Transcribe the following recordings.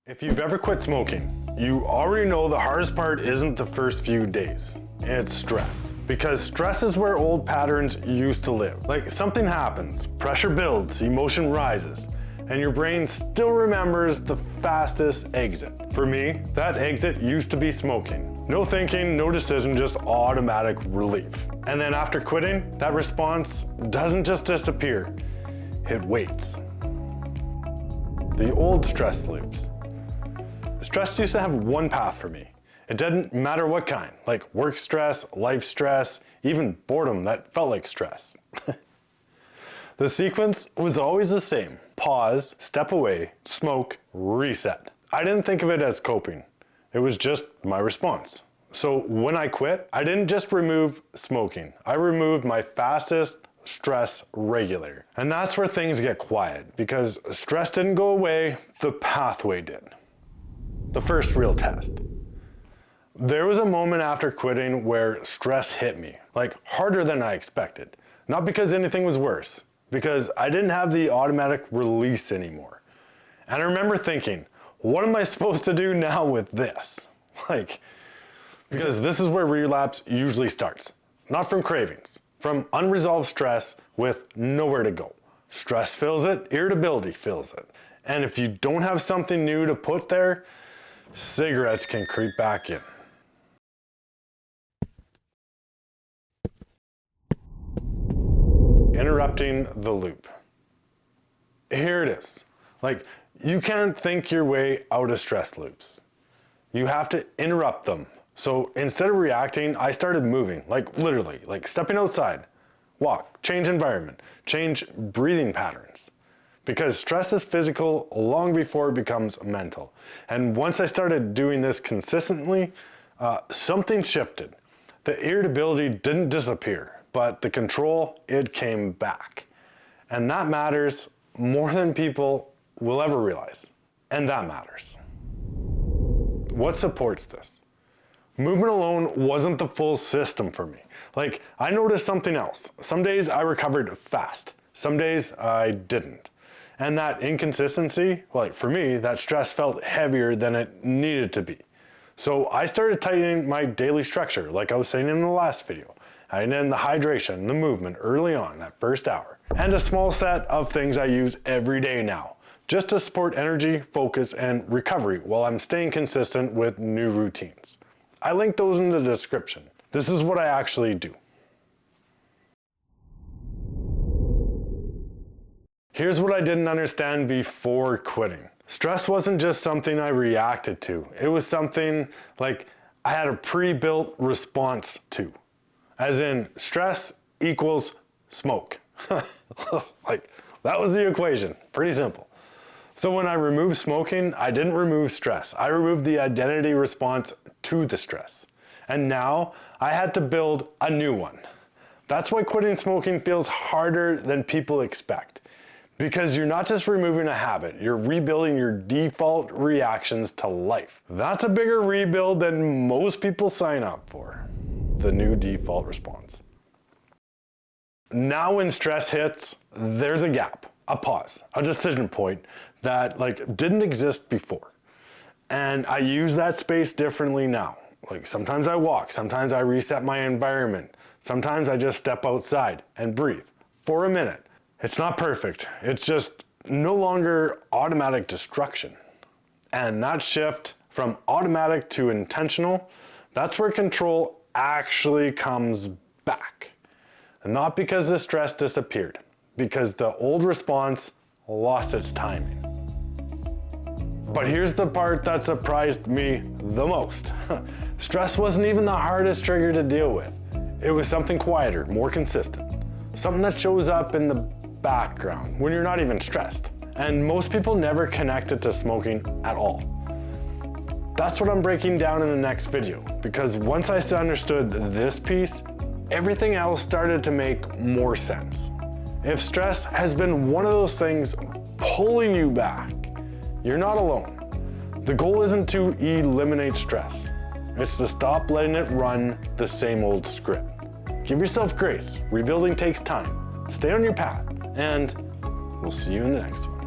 If you've ever quit smoking, you already know the hardest part isn't the first few days. It's stress. Because stress is where old patterns used to live. Like something happens, pressure builds, emotion rises, and your brain still remembers the fastest exit. For me, that exit used to be smoking. No thinking, no decision, just automatic relief. And then after quitting, that response doesn't just disappear, it waits. The old stress loops. Stress used to have one path for me. It didn't matter what kind, like work stress, life stress, even boredom that felt like stress. The sequence was always the same. Pause, step away, smoke, reset. I didn't think of it as coping. It was just my response. So when I quit, I didn't just remove smoking. I removed my fastest stress regulator. And that's where things get quiet, because stress didn't go away, the pathway did. The first real test. There was a moment after quitting where stress hit me, like harder than I expected. Not because anything was worse, because I didn't have the automatic release anymore. And I remember thinking, what am I supposed to do now with this? Because this is where relapse usually starts. Not from cravings, from unresolved stress with nowhere to go. Stress fills it, irritability fills it. And if you don't have something new to put there, cigarettes can creep back in. Interrupting the loop. Here it is. You can't think your way out of stress loops. You have to interrupt them. So instead of reacting, I started moving, literally, stepping outside, walk, change environment, change breathing patterns. Because stress is physical long before it becomes mental. And once I started doing this consistently, something shifted. The irritability didn't disappear, but the control, it came back. And that matters more than people will ever realize. And that matters. What supports this? Movement alone wasn't the full system for me. I noticed something else. Some days I recovered fast. Some days I didn't. And that inconsistency, for me, that stress felt heavier than it needed to be. So I started tightening my daily structure, like I was saying in the last video. I in the hydration, the movement early on, that first hour. And a small set of things I use every day now, just to support energy, focus, and recovery while I'm staying consistent with new routines. I link those in the description. This is what I actually do. Here's what I didn't understand before quitting. Stress wasn't just something I reacted to. It was something I had a pre-built response to. As in, stress equals smoke. That was the equation. Pretty simple. So when I removed smoking, I didn't remove stress. I removed the identity response to the stress. And now I had to build a new one. That's why quitting smoking feels harder than people expect. Because you're not just removing a habit, you're rebuilding your default reactions to life. That's a bigger rebuild than most people sign up for. The new default response. Now when stress hits, there's a gap, a pause, a decision point that didn't exist before. And I use that space differently now. Sometimes I walk, sometimes I reset my environment, sometimes I just step outside and breathe for a minute. It's not perfect, it's just no longer automatic destruction. And that shift from automatic to intentional, that's where control actually comes back. And not because the stress disappeared, because the old response lost its timing. But here's the part that surprised me the most. Stress wasn't even the hardest trigger to deal with. It was something quieter, more consistent. Something that shows up in the background when you're not even stressed. And most people never connect it to smoking at all. That's what I'm breaking down in the next video, because once I understood this piece, everything else started to make more sense. If stress has been one of those things pulling you back, you're not alone. The goal isn't to eliminate stress. It's to stop letting it run the same old script. Give yourself grace. Rebuilding takes time. Stay on your path, and we'll see you in the next one.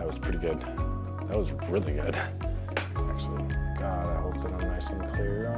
was pretty good. That was really good. Actually, God, I hope that I'm nice and clear